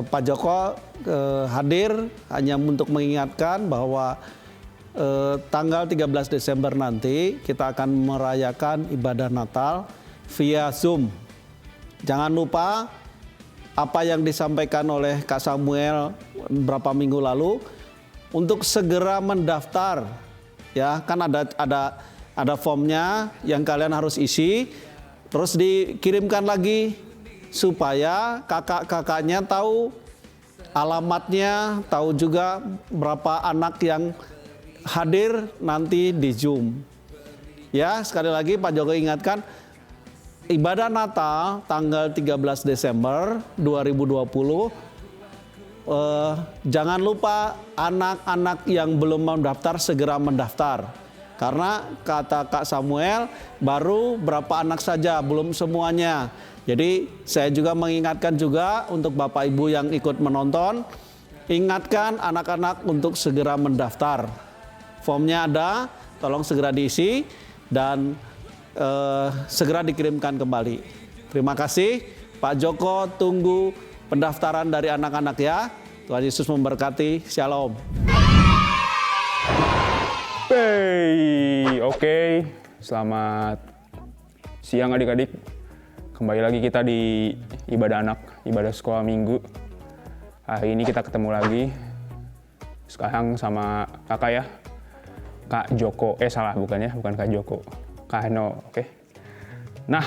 Pak Joko hadir hanya untuk mengingatkan bahwa tanggal 13 Desember nanti kita akan merayakan ibadah Natal via Zoom. Jangan lupa apa yang disampaikan oleh Kak Samuel beberapa minggu lalu untuk segera mendaftar. Ya, kan ada formnya yang kalian harus isi, terus dikirimkan lagi supaya kakak-kakaknya tahu alamatnya, tahu juga berapa anak yang hadir nanti di Zoom. Ya, sekali lagi Pak Joko ingatkan, ibadah Natal tanggal 13 Desember 2020, jangan lupa anak-anak yang belum mendaftar segera mendaftar. Karena kata Kak Samuel baru berapa anak saja, belum semuanya. Jadi saya juga mengingatkan juga untuk Bapak Ibu yang ikut menonton, ingatkan anak-anak untuk segera mendaftar. Formnya ada, tolong segera diisi dan segera dikirimkan kembali. Terima kasih Pak Joko, tunggu pendaftaran dari anak-anak ya. Tuhan Yesus memberkati. Shalom. Hey, oke. Selamat siang adik-adik. Kembali lagi kita di ibadah anak, ibadah sekolah minggu. Hari ini kita ketemu lagi. Sekarang sama kakak ya. Kak Joko. Salah bukan ya, bukan Kak Joko. Kak Heno, oke. Nah,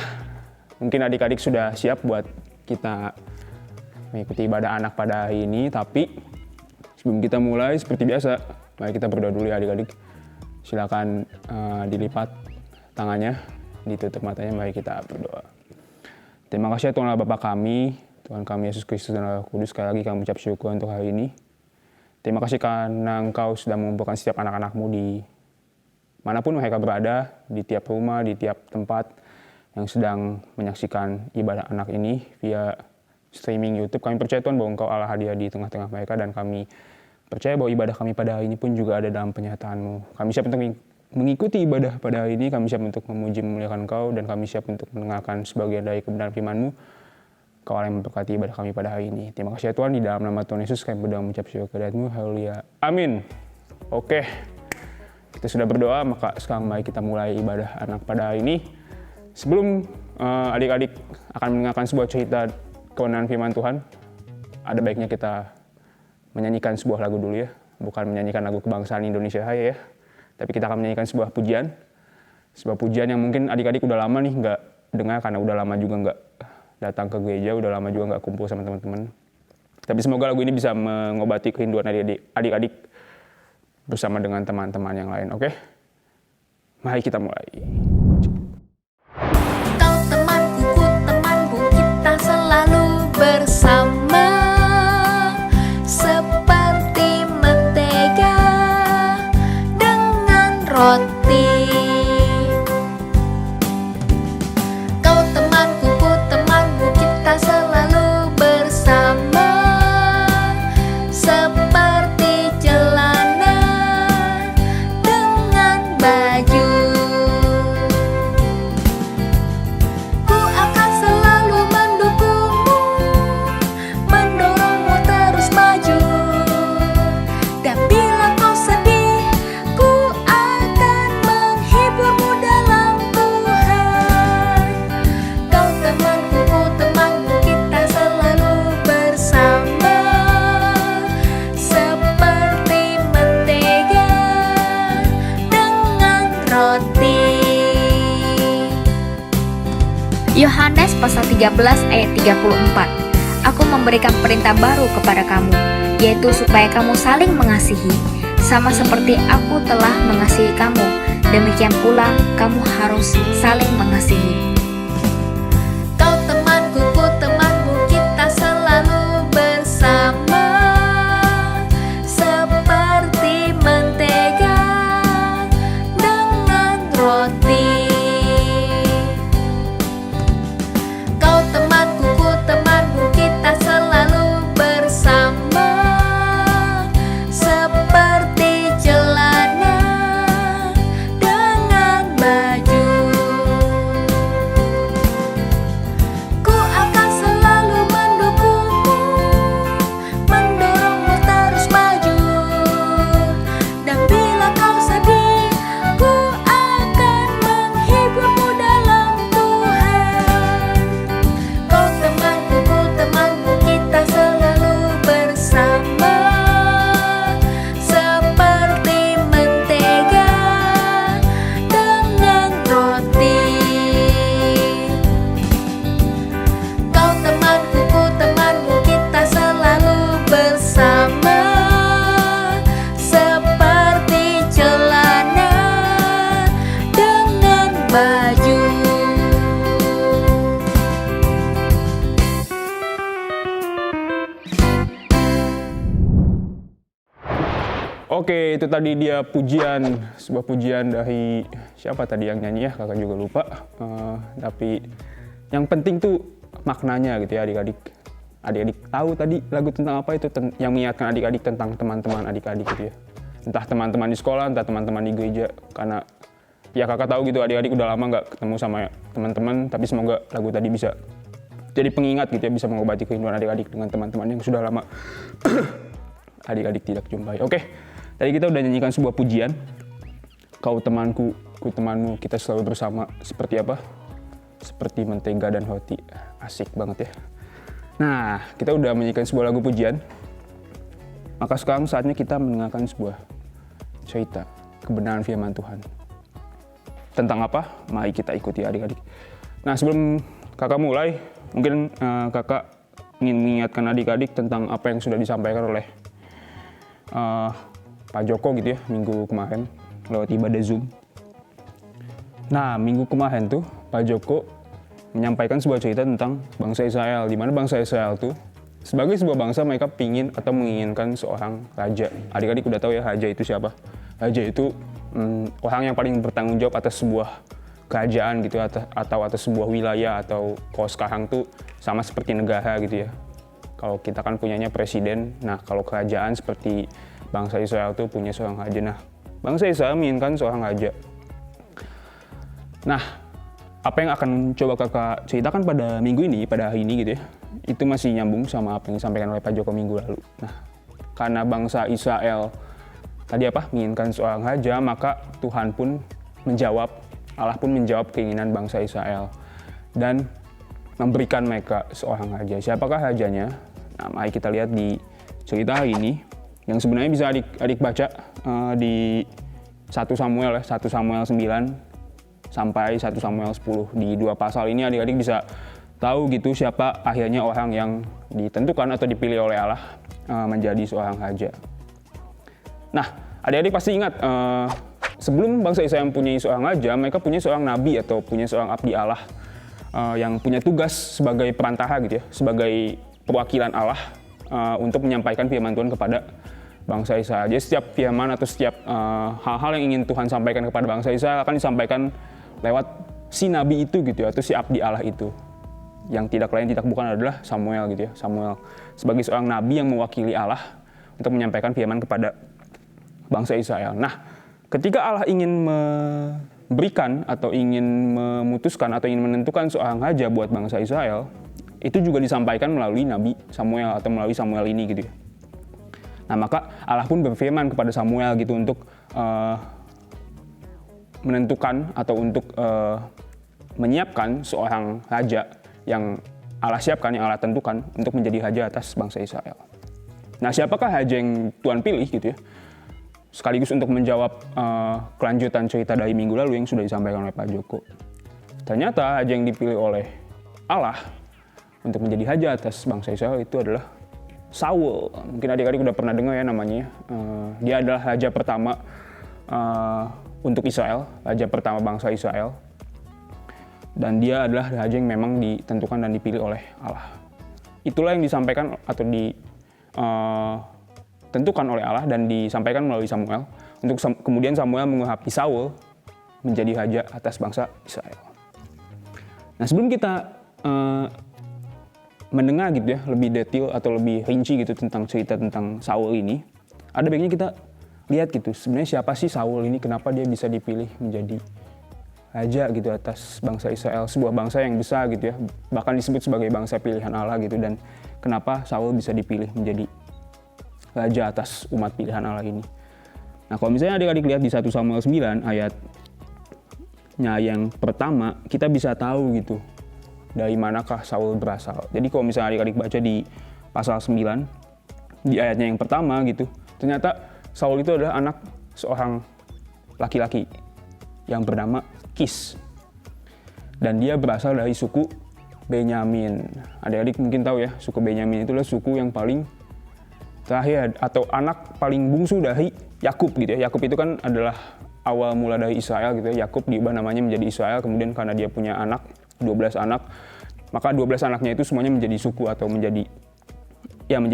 mungkin adik-adik sudah siap buat kita mengikuti ibadah anak pada hari ini, tapi sebelum kita mulai seperti biasa, mari kita berdoa dulu ya adik-adik. Silakan dilipat tangannya, ditutup matanya, mari kita berdoa. Terima kasih ya Tuhan Allah Bapa kami, Tuhan kami Yesus Kristus dan Roh Kudus, sekali lagi kami ucap syukur untuk hari ini. Terima kasih karena Engkau sudah mengumpulkan setiap anak-anak-Mu di manapun mereka berada, di tiap rumah, di tiap tempat yang sedang menyaksikan ibadah anak ini via streaming YouTube. Kami percaya Tuhan bahwa Engkau Allah hadir di tengah-tengah mereka, dan kami percaya bahwa ibadah kami pada hari ini pun juga ada dalam penyertaan-Mu. Kami siap untuk mengikuti ibadah pada hari ini, kami siap untuk memuji memuliakan Engkau, dan kami siap untuk mendengarkan sebagian dari kebenaran firman-Mu. Kau yang memberkati ibadah kami pada hari ini. Terima kasih ya Tuhan, di dalam nama Tuhan Yesus kami berdoa mengucap syukur kehadirat-Mu. Haleluya. Amin. Oke, kita sudah berdoa, maka sekarang mari kita mulai ibadah anak pada hari ini. Sebelum adik-adik akan mendengarkan sebuah cerita kebenaran firman Tuhan, ada baiknya kita menyanyikan sebuah lagu dulu ya. Bukan menyanyikan lagu kebangsaan Indonesia Raya ya, tapi kita akan menyanyikan sebuah pujian. Sebuah pujian yang mungkin adik-adik udah lama nih nggak dengar, karena udah lama juga nggak datang ke gereja, udah lama juga nggak kumpul sama teman-teman. Tapi semoga lagu ini bisa mengobati kerinduan adik-adik bersama dengan teman-teman yang lain, oke? Mari kita mulai. Bersama seperti mentega dengan roti. Kau temanku, ku temanmu, kita selalu bersama seperti celana dengan baju. Ku akan selalu mendukungmu, mendorongmu terus maju. Dan bila kau sedih, ku akan menghiburmu dalam Tuhan. Kau temanku, ku temanmu, kita selalu bersama seperti mentega dengan roti. Yohanes pasal 13 ayat 34. Aku memberikan perintah baru kepada kamu, yaitu supaya kamu saling mengasihi. Sama seperti aku telah mengasihi kamu, demikian pula kamu harus saling mengasihi. Kau temanku, ku temanmu, kita selalu bersama seperti mentega dengan roti. Kau temanku, ku temanmu, kita selalu bersama seperti celana dengan baju. Oke, itu tadi dia sebuah pujian dari siapa tadi yang nyanyi ya, kakak juga lupa. Tapi yang penting tuh maknanya gitu ya adik-adik. Adik-adik tahu tadi lagu tentang apa itu, yang mengingatkan adik-adik tentang teman-teman adik-adik gitu ya. Entah teman-teman di sekolah, entah teman-teman di gereja. Karena ya kakak tahu gitu adik-adik udah lama nggak ketemu sama teman-teman, tapi semoga lagu tadi bisa jadi pengingat gitu ya, bisa mengobati kerinduan adik-adik dengan teman-teman yang sudah lama adik-adik tidak jumpai. Oke. Tadi kita udah nyanyikan sebuah pujian, kau temanku, ku temanmu, kita selalu bersama. Seperti apa? Seperti mentega dan roti. Asik banget ya. Nah, kita udah menyanyikan sebuah lagu pujian. Maka sekarang saatnya kita mendengarkan sebuah cerita kebenaran firman Tuhan. Tentang apa? Mari kita ikuti adik-adik. Nah, sebelum kakak mulai, mungkin kakak ingin mengingatkan adik-adik tentang apa yang sudah disampaikan oleh Pak Joko gitu ya, minggu kemarin lewat ibadah Zoom. Nah, minggu kemarin tuh Pak Joko menyampaikan sebuah cerita tentang bangsa Israel, di mana bangsa Israel tuh sebagai sebuah bangsa mereka pingin atau menginginkan seorang raja. Adik-adik udah tahu ya raja itu siapa? Raja itu orang yang paling bertanggung jawab atas sebuah kerajaan gitu atau atas sebuah wilayah, atau kalau sekarang tuh sama seperti negara gitu ya. Kalau kita kan punyanya presiden, nah kalau kerajaan seperti bangsa Israel tuh punya seorang raja. Nah, bangsa Israel menginginkan seorang raja. Nah, apa yang akan coba kakak ceritakan pada minggu ini, pada hari ini gitu ya, itu masih nyambung sama apa yang disampaikan oleh Pak Joko minggu lalu. Nah, karena bangsa Israel tadi menginginkan seorang raja, maka Tuhan pun menjawab, Allah pun menjawab keinginan bangsa Israel dan memberikan mereka seorang raja. Siapakah rajanya? Nah, mari kita lihat di cerita hari ini, yang sebenarnya bisa adik baca di 1 Samuel 9 sampai 1 Samuel 10. Di 2 pasal ini adik-adik bisa tahu gitu siapa akhirnya orang yang ditentukan atau dipilih oleh Allah menjadi seorang raja. Nah, adik-adik pasti ingat sebelum bangsa Israel mempunyai seorang raja, mereka punya seorang nabi atau punya seorang abdi Allah yang punya tugas sebagai perantara gitu ya, sebagai perwakilan Allah untuk menyampaikan firman Tuhan kepada bangsa Israel. Jadi setiap firman atau setiap hal-hal yang ingin Tuhan sampaikan kepada bangsa Israel akan disampaikan lewat si nabi itu gitu ya, atau si abdi Allah itu. Yang tidak lain tidak bukan adalah Samuel gitu ya. Samuel sebagai seorang nabi yang mewakili Allah untuk menyampaikan firman kepada bangsa Israel. Nah, ketika Allah ingin memberikan atau ingin memutuskan atau ingin menentukan seorang raja buat bangsa Israel, itu juga disampaikan melalui Nabi Samuel atau melalui Samuel ini gitu ya. Nah, maka Allah pun berfirman kepada Samuel gitu untuk menentukan atau untuk menyiapkan seorang raja yang Allah siapkan, yang Allah tentukan untuk menjadi raja atas bangsa Israel. Nah, siapakah raja yang Tuhan pilih gitu ya? Sekaligus untuk menjawab kelanjutan cerita dari minggu lalu yang sudah disampaikan oleh Pak Joko. Ternyata raja yang dipilih oleh Allah untuk menjadi raja atas bangsa Israel itu adalah Saul. Mungkin adik-adik udah pernah dengar ya namanya. Dia adalah raja pertama untuk Israel, raja pertama bangsa Israel. Dan dia adalah raja yang memang ditentukan dan dipilih oleh Allah. Itulah yang disampaikan atau ditentukan oleh Allah dan disampaikan melalui Samuel. Untuk kemudian Samuel mengurapi Saul menjadi raja atas bangsa Israel. Nah, sebelum kita mendengar gitu ya lebih detail atau lebih rinci gitu tentang cerita tentang Saul ini, ada baiknya kita lihat gitu sebenarnya siapa sih Saul ini, kenapa dia bisa dipilih menjadi raja gitu atas bangsa Israel, sebuah bangsa yang besar gitu ya, bahkan disebut sebagai bangsa pilihan Allah gitu, dan kenapa Saul bisa dipilih menjadi raja atas umat pilihan Allah ini. Nah, kalau misalnya adik-adik lihat di 1 Samuel 9 ayatnya yang pertama, kita bisa tahu gitu dari manakah Saul berasal. Jadi kalau misalnya adik-adik baca di pasal 9, di ayatnya yang pertama gitu, ternyata Saul itu adalah anak seorang laki-laki yang bernama Kis. Dan dia berasal dari suku Benyamin. Adik-adik mungkin tahu ya, suku Benyamin itulah suku yang paling terakhir atau anak paling bungsu dari Yakub gitu ya. Yakub itu kan adalah awal mula dari Israel gitu ya. Yakub diubah namanya menjadi Israel, kemudian karena dia punya anak 12 anak, maka 12 anaknya itu semuanya menjadi suku atau menjadi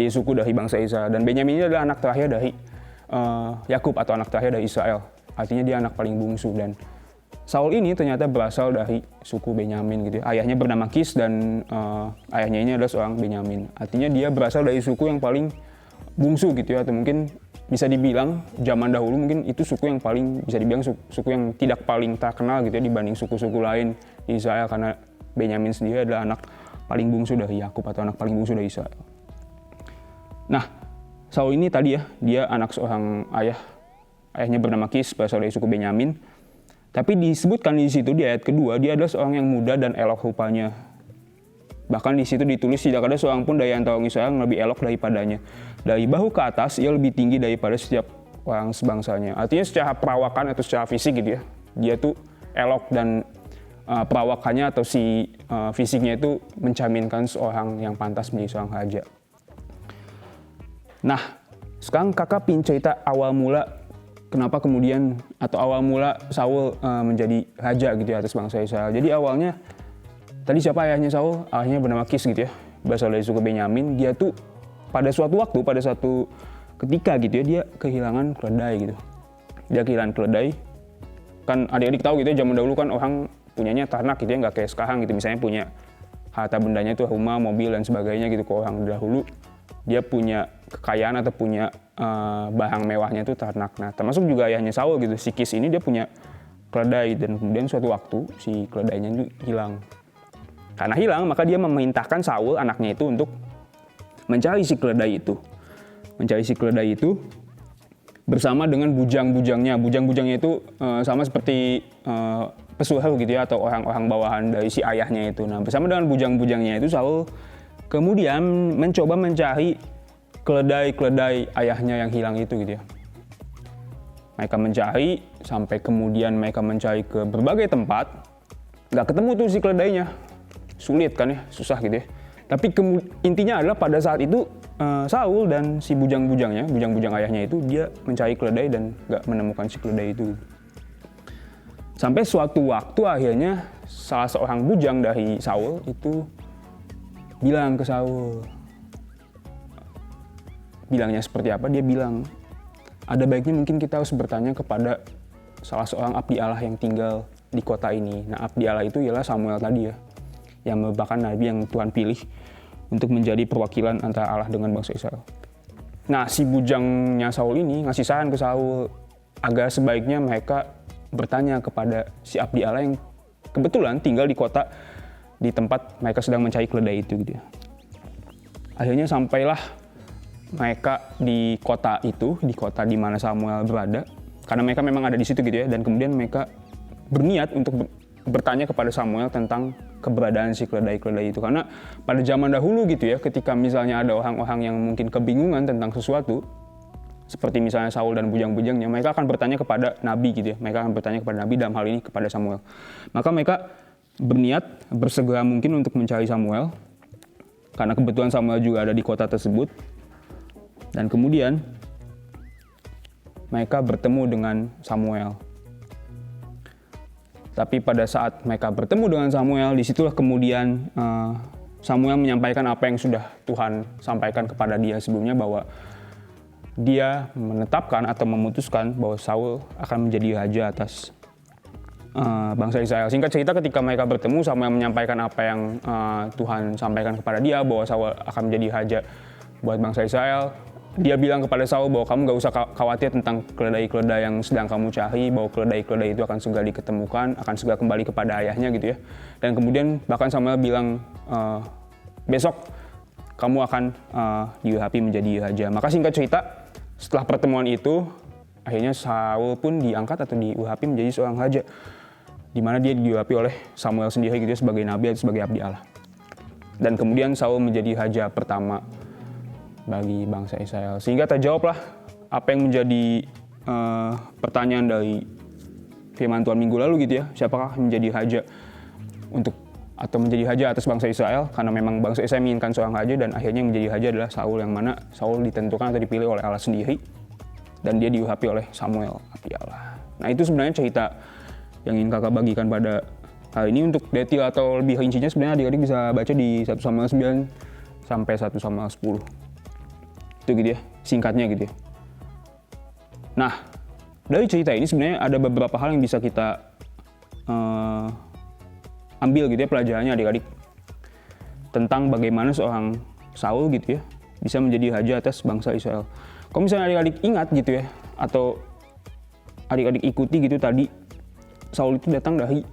suku dari bangsa Israel. Dan Benyamin ini adalah anak terakhir dari Yakub atau anak terakhir dari Israel. Artinya dia anak paling bungsu, dan Saul ini ternyata berasal dari suku Benyamin gitu ya. Ayahnya bernama Kis dan ayahnya ini adalah seorang Benyamin. Artinya dia berasal dari suku yang paling bungsu gitu ya, atau mungkin bisa dibilang zaman dahulu mungkin itu suku yang paling bisa dibilang suku yang tidak paling terkenal gitu ya dibanding suku-suku lain di Israel, karena Benyamin sendiri adalah anak paling bungsu dari Yakub atau anak paling bungsu dari Israel. Nah, Saul ini tadi ya, dia anak seorang ayahnya bernama Kis, berasal dari suku Benyamin. Tapi disebutkan di situ di ayat kedua, dia adalah seorang yang muda dan elok rupanya. Bahkan di situ ditulis tidak ada seorang pun dari antara orang Israel yang lebih elok daripadanya. Dari bahu ke atas, ia lebih tinggi daripada setiap orang sebangsanya. Artinya secara perawakan atau secara fisik gitu ya, dia tuh elok, dan perawakannya atau fisiknya itu mencerminkan seorang yang pantas menjadi seorang raja. Nah, sekarang kakak pin cerita awal mula kenapa kemudian atau awal mula Saul menjadi raja gitu ya atas bangsa Israel. Jadi awalnya tadi siapa ayahnya Saul? Ayahnya bernama Kis gitu ya, berasal dari suku Benyamin. Dia tuh pada suatu waktu, pada suatu ketika gitu ya, dia kehilangan keledai gitu. Dia kehilangan keledai. Kan adik-adik tahu gitu ya, zaman dahulu kan orang punyanya ternak gitu ya, nggak kayak sekarang gitu. Misalnya punya harta bendanya itu rumah, mobil dan sebagainya gitu. Kalau orang dahulu dia punya kekayaan atau punya barang mewahnya itu ternak. Nah, termasuk juga ayahnya Saul gitu, si Kis ini dia punya keledai, dan kemudian suatu waktu si keledainya itu hilang. Karena hilang, maka dia memerintahkan Saul anaknya itu untuk mencari si keledai itu. Mencari si keledai itu bersama dengan bujang-bujangnya. Bujang-bujangnya itu sama seperti pesuruh gitu ya, atau orang-orang bawahan dari si ayahnya itu. Nah, bersama dengan bujang-bujangnya itu Saul kemudian mencoba mencari keledai ayahnya yang hilang itu gitu ya. Mereka mencari sampai kemudian mereka mencari ke berbagai tempat, nggak ketemu tuh si keledainya. Sulit kan ya, susah gitu ya. Tapi intinya adalah pada saat itu Saul dan si bujang-bujang ayahnya itu dia mencari keledai dan nggak menemukan si keledai itu. Sampai suatu waktu akhirnya salah seorang bujang dari Saul itu bilang ke Saul. Bilangnya seperti apa? Dia bilang, ada baiknya mungkin kita harus bertanya kepada salah seorang abdi Allah yang tinggal di kota ini. Nah, abdi Allah itu ialah Samuel tadi ya, yang merupakan nabi yang Tuhan pilih untuk menjadi perwakilan antara Allah dengan bangsa Israel. Nah, si bujangnya Saul ini ngasih saran ke Saul agar sebaiknya mereka bertanya kepada si abdi Allah yang kebetulan tinggal di kota di tempat mereka sedang mencari keledai itu gitu ya. Akhirnya sampailah mereka di kota itu, di kota di mana Samuel berada, karena mereka memang ada di situ gitu ya, dan kemudian mereka berniat untuk bertanya kepada Samuel tentang keberadaan si keledai-keledai itu. Karena pada zaman dahulu gitu ya, ketika misalnya ada orang-orang yang mungkin kebingungan tentang sesuatu, seperti misalnya Saul dan bujang-bujangnya, mereka akan bertanya kepada nabi gitu ya, mereka akan bertanya kepada nabi, dalam hal ini kepada Samuel. Maka mereka berniat bersegera mungkin untuk mencari Samuel, karena kebetulan Samuel juga ada di kota tersebut. Dan kemudian mereka bertemu dengan Samuel. Tapi pada saat mereka bertemu dengan Samuel, disitulah kemudian Samuel menyampaikan apa yang sudah Tuhan sampaikan kepada dia sebelumnya, bahwa dia menetapkan atau memutuskan bahwa Saul akan menjadi raja atas bangsa Israel. Singkat cerita, ketika mereka bertemu, Samuel menyampaikan apa yang Tuhan sampaikan kepada dia, bahwa Saul akan menjadi raja buat bangsa Israel. Dia bilang kepada Saul bahwa kamu gak usah khawatir tentang keledai-keledai yang sedang kamu cari, bahwa keledai-keledai itu akan segera diketemukan, akan segera kembali kepada ayahnya gitu ya. Dan kemudian bahkan Samuel bilang, besok kamu akan diurapi menjadi raja. Maka singkat cerita, setelah pertemuan itu, akhirnya Saul pun diangkat atau diurapi menjadi seorang raja, di mana dia diurapi oleh Samuel sendiri gitu ya, sebagai nabi atau sebagai abdi Allah. Dan kemudian Saul menjadi raja pertama bagi bangsa Israel. Sehingga terjawablah apa yang menjadi pertanyaan dari firman Tuhan minggu lalu gitu ya. Siapakah menjadi raja atau menjadi raja atas bangsa Israel? Karena memang bangsa Israel menginginkan seorang raja, dan akhirnya yang menjadi raja adalah Saul, yang mana Saul ditentukan atau dipilih oleh Allah sendiri, dan dia diurapi oleh Samuel, abdi Allah. Nah, itu sebenarnya cerita yang ingin kakak bagikan pada hari ini. Untuk detail atau lebih rincinya sebenarnya adik-adik bisa baca di 1 Samuel 9 sampai 1 Samuel 10. Itu gitu ya, singkatnya gitu ya. Nah, dari cerita ini sebenarnya ada beberapa hal yang bisa kita ambil gitu ya pelajarannya adik-adik. Tentang bagaimana seorang Saul gitu ya bisa menjadi raja atas bangsa Israel. Kalau misalnya adik-adik ingat gitu ya, atau adik-adik ikuti gitu tadi, Saul itu datang dari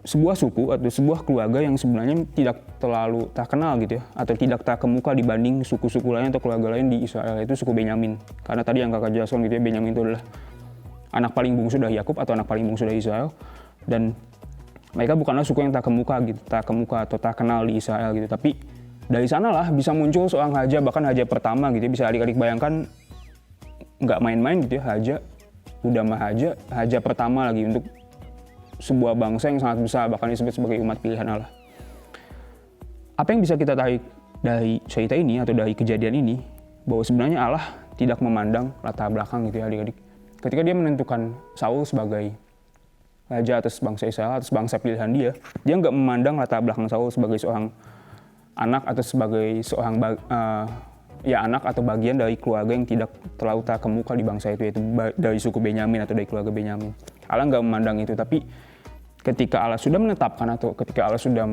sebuah suku atau sebuah keluarga yang sebenarnya tidak terlalu terkenal gitu ya, atau tidak terkemuka dibanding suku-suku lain atau keluarga lain di Israel, yaitu suku Benyamin. Karena tadi yang kakak jelaskan gitu ya, Benyamin itu adalah anak paling bungsu dari Yakub atau anak paling bungsu dari Israel, dan mereka bukanlah suku yang terkemuka gitu, terkemuka atau terkenal di Israel gitu. Tapi dari sanalah bisa muncul seorang raja, bahkan raja pertama gitu ya. Bisa adik-adik bayangkan, nggak main-main gitu ya, udah mah raja pertama lagi untuk sebuah bangsa yang sangat besar, bahkan disebut sebagai umat pilihan Allah. Apa yang bisa kita tarik dari cerita ini atau dari kejadian ini, bahwa sebenarnya Allah tidak memandang latar belakang gitu ya adik-adik. Ketika dia menentukan Saul sebagai raja atas bangsa Israel, atas bangsa pilihan dia nggak memandang latar belakang Saul sebagai seorang anak atau sebagai seorang anak atau bagian dari keluarga yang tidak terlalu terkemuka di bangsa itu, yaitu dari suku Benyamin atau dari keluarga Benyamin. Allah nggak memandang itu, tapi ketika Allah sudah menetapkan atau ketika Allah sudah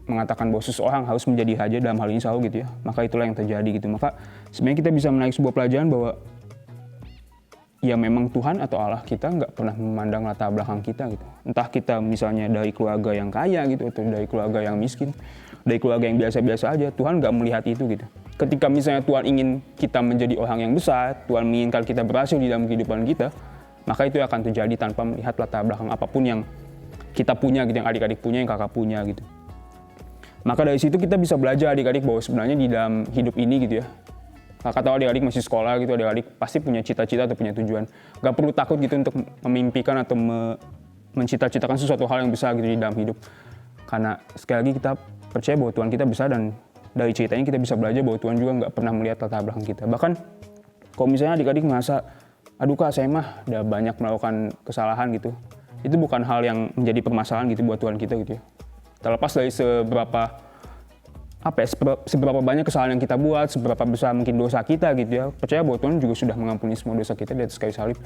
mengatakan bahwa seseorang harus menjadi raja, dalam hal ini Saul gitu ya, maka itulah yang terjadi gitu. Maka sebenarnya kita bisa menarik sebuah pelajaran bahwa ya memang Tuhan atau Allah kita nggak pernah memandang latar belakang kita gitu. Entah kita misalnya dari keluarga yang kaya gitu, atau dari keluarga yang miskin, dari keluarga yang biasa-biasa aja, Tuhan nggak melihat itu gitu. Ketika misalnya Tuhan ingin kita menjadi orang yang besar, Tuhan menginginkan kita berhasil di dalam kehidupan kita, maka itu akan terjadi tanpa melihat latar belakang apapun yang kita punya gitu, yang adik-adik punya, yang kakak punya gitu. Maka dari situ kita bisa belajar adik-adik bahwa sebenarnya di dalam hidup ini gitu ya, kakak tahu adik-adik masih sekolah gitu, adik-adik pasti punya cita-cita atau punya tujuan. Gak perlu takut gitu untuk memimpikan atau mencita-citakan sesuatu hal yang besar gitu di dalam hidup. Karena sekali lagi kita percaya bahwa Tuhan kita besar, dan dari ceritanya kita bisa belajar bahwa Tuhan juga nggak pernah melihat latar belakang kita. Bahkan kalau misalnya adik-adik merasa, aduh kak saya mah udah banyak melakukan kesalahan gitu, itu bukan hal yang menjadi permasalahan gitu buat Tuhan kita gitu ya. Terlepas dari seberapa banyak kesalahan yang kita buat, seberapa besar mungkin dosa kita gitu ya, percaya bahwa Tuhan juga sudah mengampuni semua dosa kita di atas kayu salib.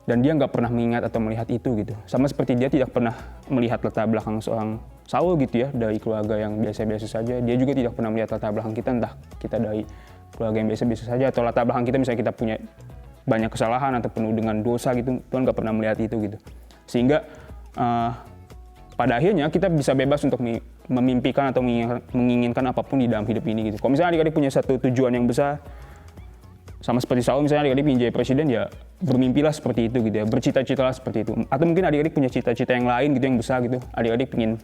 Dan dia nggak pernah mengingat atau melihat itu gitu. Sama seperti dia tidak pernah melihat latar belakang seorang Saul gitu ya, dari keluarga yang biasa-biasa saja. Dia juga tidak pernah melihat latar belakang kita, entah kita dari keluarga yang biasa-biasa saja, atau latar belakang kita misalnya kita punya banyak kesalahan atau penuh dengan dosa gitu. Tuhan nggak pernah melihat itu gitu. Sehingga pada akhirnya kita bisa bebas untuk memimpikan atau menginginkan apapun di dalam hidup ini gitu. Kalau misalnya adik-adik punya satu tujuan yang besar, sama seperti Saul misalnya adik-adik ingin jadi presiden, ya bermimpilah seperti itu gitu ya, bercita-citalah seperti itu. Atau mungkin adik-adik punya cita-cita yang lain gitu, yang besar gitu, adik-adik ingin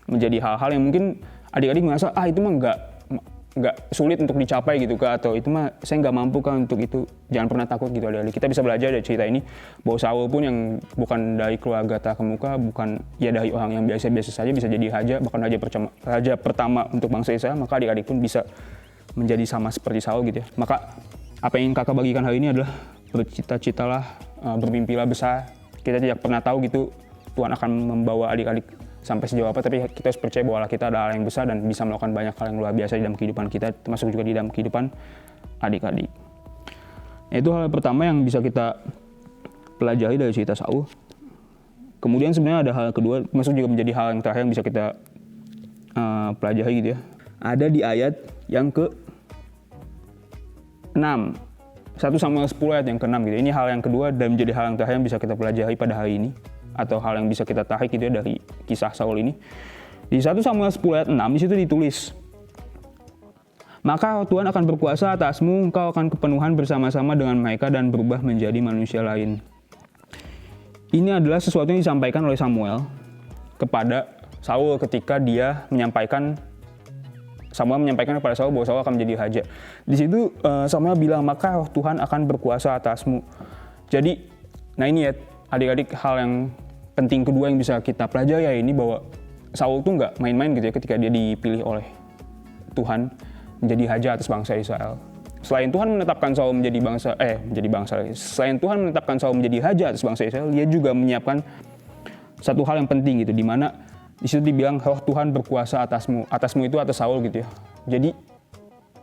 menjadi hal-hal yang mungkin adik-adik merasa itu mah nggak sulit untuk dicapai gitu kak, atau itu mah saya nggak mampu kan untuk itu. Jangan pernah takut gitu adik-adik. Kita bisa belajar dari cerita ini bahwa Saul pun yang bukan dari keluarga terkemuka, bukan ya dari orang yang biasa-biasa saja, bisa jadi raja, bahkan raja pertama untuk bangsa Israel. Maka adik-adik pun bisa menjadi sama seperti Saul gitu ya. Maka apa yang kakak bagikan hari ini adalah bercita-citalah, bermimpilah besar. Kita tidak pernah tahu gitu Tuhan akan membawa adik-adik sampai sejauh apa, tapi kita harus percaya bahwa kita ada hal yang besar dan bisa melakukan banyak hal yang luar biasa di dalam kehidupan kita, termasuk juga di dalam kehidupan adik-adik. Itu hal pertama yang bisa kita pelajari dari cerita Saul. Kemudian sebenarnya ada hal kedua, termasuk juga menjadi hal yang terakhir yang bisa kita pelajari gitu ya. Ada di ayat yang ke-6. 1 Samuel 10 ayat yang ke-6 gitu. Ini hal yang kedua dan menjadi hal yang terakhir yang bisa kita pelajari pada hari ini, atau hal yang bisa kita tarik gitu ya dari kisah Saul ini. Di 1 Samuel 10 ayat 6 di situ ditulis, "Maka Tuhan akan berkuasa atasmu, engkau akan kepenuhan bersama-sama dengan mereka dan berubah menjadi manusia lain." Ini adalah sesuatu yang disampaikan oleh Samuel kepada Saul ketika dia Samuel menyampaikan kepada Saul bahwa Saul akan menjadi raja. Di situ Samuel bilang, "Maka Tuhan akan berkuasa atasmu." Jadi, nah ini ya adik-adik hal yang penting kedua yang bisa kita pelajari ya ini, bahwa Saul tuh nggak main-main gitu ya ketika dia dipilih oleh Tuhan menjadi raja atas bangsa Israel. Selain Tuhan menetapkan Saul selain Tuhan menetapkan Saul menjadi raja atas bangsa Israel, dia juga menyiapkan satu hal yang penting gitu, di mana di situ dibilang roh Tuhan berkuasa atasmu. Atasmu itu atas Saul gitu ya. Jadi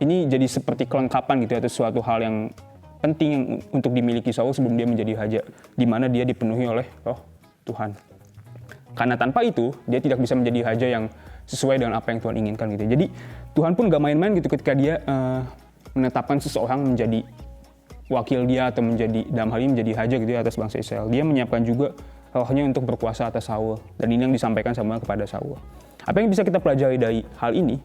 ini jadi seperti kelengkapan gitu ya, atau suatu hal yang penting yang untuk dimiliki Saul sebelum dia menjadi raja, di mana dia dipenuhi oleh roh Tuhan. Karena tanpa itu, dia tidak bisa menjadi raja yang sesuai dengan apa yang Tuhan inginkan gitu. Jadi Tuhan pun gak main-main gitu ketika dia menetapkan seseorang menjadi wakil dia atau menjadi, dalam hal ini menjadi raja gitu ya atas bangsa Israel. Dia menyiapkan juga rohnya untuk berkuasa atas Saul. Dan ini yang disampaikan sama kepada Saul. Apa yang bisa kita pelajari dari hal ini?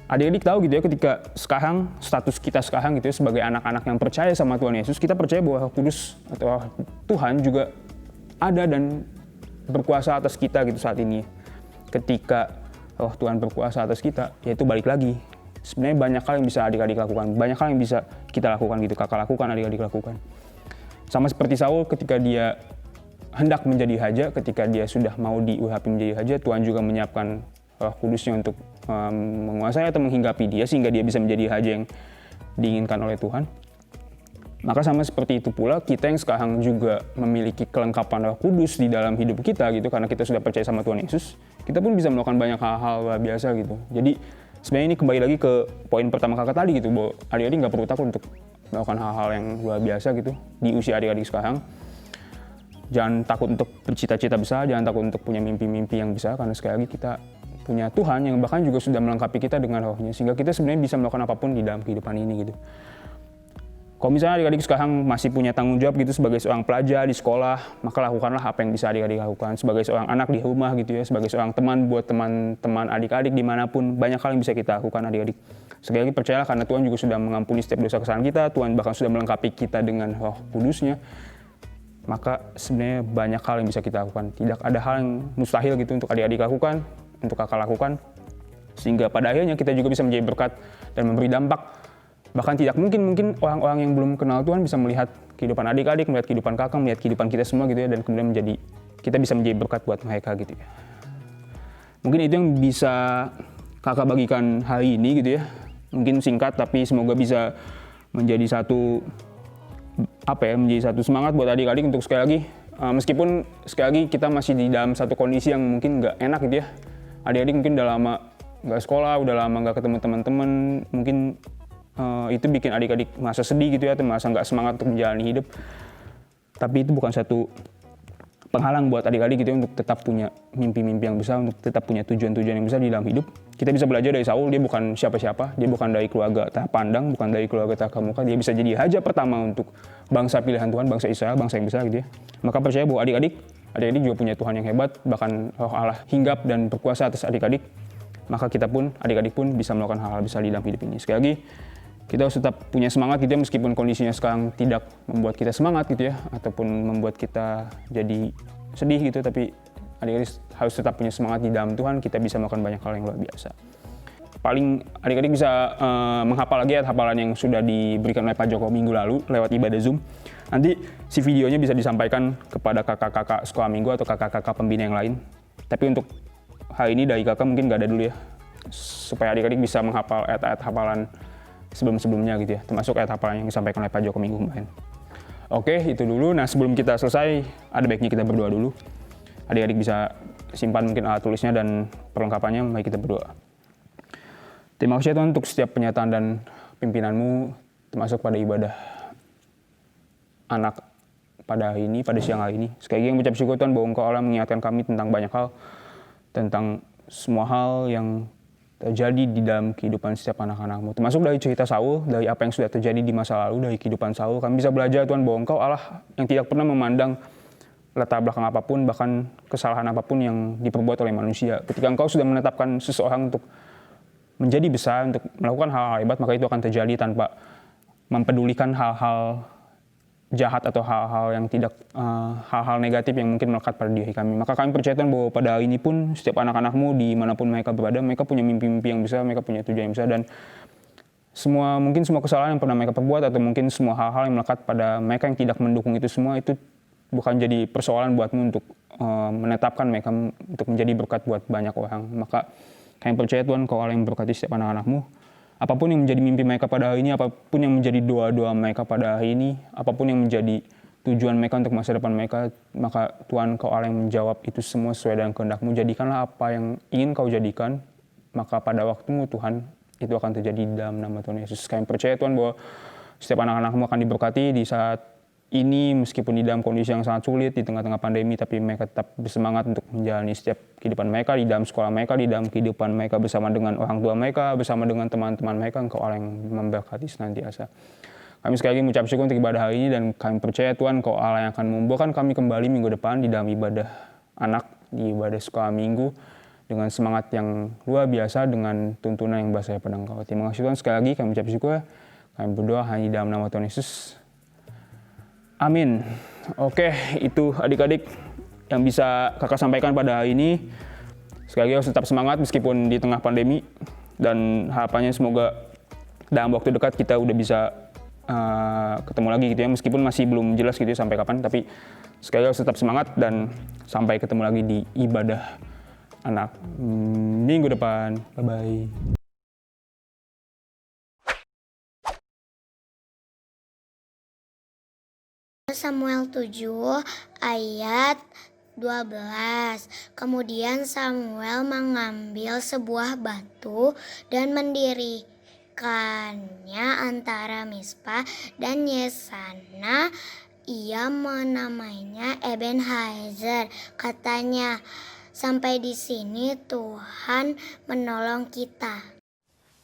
Adik-adik tahu gitu ya, ketika sekarang, status kita sekarang gitu ya, sebagai anak-anak yang percaya sama Tuhan Yesus, kita percaya bahwa Roh Kudus atau Tuhan juga ada dan berkuasa atas kita gitu saat ini. Ketika Roh Tuhan berkuasa atas kita, yaitu balik lagi. Sebenarnya banyak hal yang bisa adik-adik lakukan, banyak hal yang bisa kita lakukan gitu, kakak lakukan, adik-adik lakukan. Sama seperti Saul ketika dia hendak menjadi raja, ketika dia sudah mau diurapi menjadi raja, Tuhan juga menyiapkan Roh Kudusnya untuk menguasai atau menghinggapi dia sehingga dia bisa menjadi raja yang diinginkan oleh Tuhan. Maka sama seperti itu pula kita yang sekarang juga memiliki kelengkapan Roh Kudus di dalam hidup kita gitu, karena kita sudah percaya sama Tuhan Yesus, kita pun bisa melakukan banyak hal-hal luar biasa gitu. Jadi sebenarnya ini kembali lagi ke poin pertama kakak tadi gitu, bahwa adik-adik nggak perlu takut untuk melakukan hal-hal yang luar biasa gitu di usia adik-adik sekarang. Jangan takut untuk bercita-cita besar, jangan takut untuk punya mimpi-mimpi yang besar, karena sekali lagi kita punya Tuhan yang bahkan juga sudah melengkapi kita dengan rohnya, sehingga kita sebenarnya bisa melakukan apapun di dalam kehidupan ini gitu. Kalau misalnya adik-adik sekarang masih punya tanggung jawab gitu sebagai seorang pelajar di sekolah, maka lakukanlah apa yang bisa adik-adik lakukan. Sebagai seorang anak di rumah gitu ya, sebagai seorang teman buat teman-teman adik-adik dimanapun, banyak hal yang bisa kita lakukan adik-adik. Sekali lagi percayalah, karena Tuhan juga sudah mengampuni setiap dosa kesalahan kita, Tuhan bahkan sudah melengkapi kita dengan Roh Kudusnya. Maka sebenarnya banyak hal yang bisa kita lakukan. Tidak ada hal yang mustahil gitu untuk adik-adik lakukan, untuk kakak lakukan. Sehingga pada akhirnya kita juga bisa menjadi berkat dan memberi dampak. Bahkan tidak mungkin orang-orang yang belum kenal Tuhan bisa melihat kehidupan adik-adik, melihat kehidupan kakak, melihat kehidupan kita semua gitu ya. Dan kemudian kita bisa menjadi berkat buat mereka gitu ya. Mungkin itu yang bisa kakak bagikan hari ini gitu ya. Mungkin singkat tapi semoga bisa menjadi menjadi satu semangat buat adik-adik untuk sekali lagi, meskipun sekali lagi kita masih di dalam satu kondisi yang mungkin nggak enak gitu ya. Adik-adik mungkin udah lama nggak sekolah, udah lama nggak ketemu teman-teman, mungkin itu bikin adik-adik merasa sedih gitu ya, atau merasa nggak semangat untuk menjalani hidup. Tapi itu bukan satu penghalang buat adik-adik gitu ya, untuk tetap punya mimpi-mimpi yang besar, untuk tetap punya tujuan-tujuan yang besar di dalam hidup. Kita bisa belajar dari Saul, dia bukan siapa-siapa, dia bukan dari keluarga tak pandang, bukan dari keluarga tak muka, dia bisa jadi raja pertama untuk bangsa pilihan Tuhan, bangsa Israel, bangsa yang besar gitu ya. Maka percaya bahwa adik-adik juga punya Tuhan yang hebat, bahkan Roh Allah hinggap dan berkuasa atas adik-adik. Maka kita pun, adik-adik pun bisa melakukan hal-hal besar di dalam hidup ini. Sekali lagi, kita harus tetap punya semangat gitu ya, meskipun kondisinya sekarang tidak membuat kita semangat gitu ya, ataupun membuat kita jadi sedih gitu, tapi adik-adik harus tetap punya semangat di dalam Tuhan, kita bisa melakukan banyak hal yang luar biasa. Paling adik-adik bisa menghafal lagi hafalan yang sudah diberikan oleh Pak Joko minggu lalu lewat ibadah Zoom. Nanti si videonya bisa disampaikan kepada kakak-kakak sekolah minggu atau kakak-kakak pembina yang lain. Tapi untuk hari ini dari kakak mungkin nggak ada dulu ya, supaya adik-adik bisa menghafal ayat-ayat hafalan sebelum-sebelumnya gitu ya, termasuk ayat hafalan yang disampaikan oleh Pak Joko minggu kemarin. Oke, itu dulu. Nah, sebelum kita selesai, ada baiknya kita berdoa dulu. Adik-adik bisa simpan mungkin alat tulisnya dan perlengkapannya, mari kita berdoa. Terima kasih Tuhan untuk setiap penyataan dan pimpinanmu, termasuk pada ibadah anak pada hari ini, pada siang hari ini. Sekali lagi mengucap syukur Tuhan bahwa Engkau Allah mengingatkan kami tentang banyak hal, tentang semua hal yang terjadi di dalam kehidupan setiap anak-anak-Mu. Termasuk dari cerita Saul, dari apa yang sudah terjadi di masa lalu, dari kehidupan Saul. Kami bisa belajar Tuhan bahwa Engkau Allah yang tidak pernah memandang latar belakang apapun, bahkan kesalahan apapun yang diperbuat oleh manusia. Ketika Engkau sudah menetapkan seseorang untuk menjadi besar, untuk melakukan hal-hal hebat, maka itu akan terjadi tanpa mempedulikan hal-hal jahat atau hal-hal yang tidak, hal-hal negatif yang mungkin melekat pada diri kami. Maka kami percaya Tuhan bahwa pada hari ini pun setiap anak-anak-Mu dimanapun mereka berada, mereka punya mimpi-mimpi yang besar, mereka punya tujuan yang besar, dan mungkin semua kesalahan yang pernah mereka perbuat atau mungkin semua hal-hal yang melekat pada mereka yang tidak mendukung itu semua, itu bukan jadi persoalan buat-Mu untuk menetapkan mereka untuk menjadi berkat buat banyak orang. Maka kami percaya Tuhan Kau Allah yang memberkati setiap anak-anak-Mu. Apapun yang menjadi mimpi mereka pada hari ini, apapun yang menjadi doa-doa mereka pada hari ini, apapun yang menjadi tujuan mereka untuk masa depan mereka, maka Tuhan Kau Allah yang menjawab itu semua sesuai dengan kehendak-Mu. Jadikanlah apa yang ingin Kau jadikan, maka pada waktu-Mu Tuhan, itu akan terjadi di dalam nama Tuhan Yesus. Kami percaya Tuhan bahwa setiap anak-anakmu akan diberkati di saat ini, meskipun di dalam kondisi yang sangat sulit, di tengah-tengah pandemi, tapi mereka tetap bersemangat untuk menjalani setiap kehidupan mereka, di dalam sekolah mereka, di dalam kehidupan mereka bersama dengan orang tua mereka, bersama dengan teman-teman mereka. Engkau Allah yang memberkati senantiasa. Kami sekali lagi mengucap syukur untuk ibadah hari ini, dan kami percaya Tuhan Engkau Allah yang akan membawakan kami kembali minggu depan di dalam ibadah anak, di ibadah sekolah minggu, dengan semangat yang luar biasa, dengan tuntunan yang bersaya pada Engkau. Terima kasih Tuhan, sekali lagi kami mengucap syukur. Kami berdoa hanya dalam nama Tuhan Yesus. Amin. Oke, itu adik-adik yang bisa kakak sampaikan pada hari ini. Sekali lagi harus tetap semangat meskipun di tengah pandemi. Dan harapannya semoga dalam waktu dekat kita udah bisa ketemu lagi gitu ya. Meskipun masih belum jelas gitu ya sampai kapan. Tapi sekali lagi harus tetap semangat dan sampai ketemu lagi di ibadah anak minggu depan. Bye-bye. Samuel 7 ayat 12. Kemudian Samuel mengambil sebuah batu dan mendirikannya antara Mispa dan Yesana. Ia menamainya Ebenhazer. Katanya, sampai di sini Tuhan menolong kita.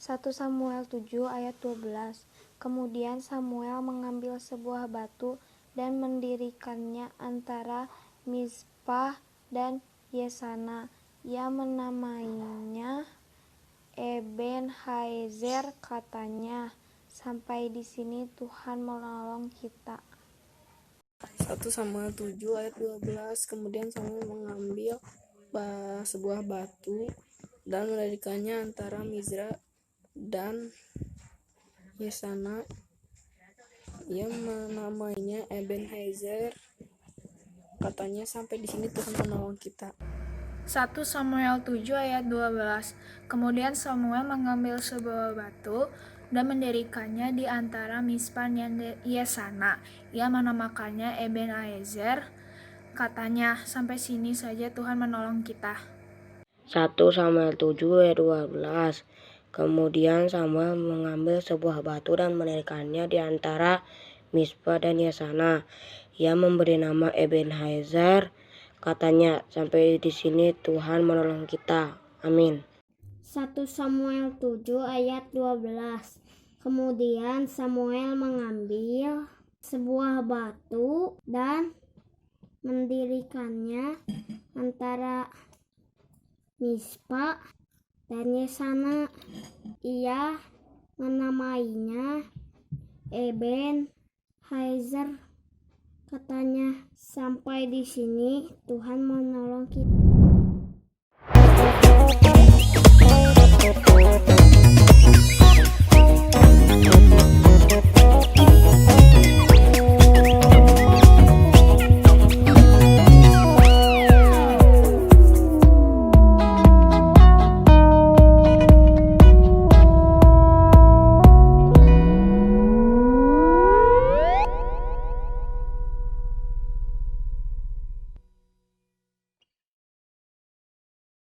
1 Samuel 7 ayat 12. Kemudian Samuel mengambil sebuah batu dan mendirikannya antara Mizpah dan Yesana. Ia menamainya Ebenhazer. Katanya, sampai di sini Tuhan menolong kita. 1 Samuel 7 ayat 12. Kemudian Samuel mengambil sebuah batu dan mendirikannya antara Mizra dan Yesana. Ia menamainya Ebenhazer. Katanya, sampai di sini Tuhan menolong kita. 1 Samuel 7 ayat 12. Kemudian Samuel mengambil sebuah batu dan mendirikannya di antara Mizpah dan Yesana. Ia menamakannya Ebenhazer. Katanya, sampai sini saja Tuhan menolong kita. 1 Samuel 7 ayat 12. Kemudian Samuel mengambil sebuah batu dan mendirikannya di antara Mizpah dan Yesana. Ia memberi nama Ebenhazer. Katanya, sampai di sini Tuhan menolong kita. Amin. 1 Samuel 7 ayat 12. Kemudian Samuel mengambil sebuah batu dan mendirikannya antara Mizpah dan Yesana. Ia menamainya Ebenhazer. Katanya, sampai di sini Tuhan menolong kita.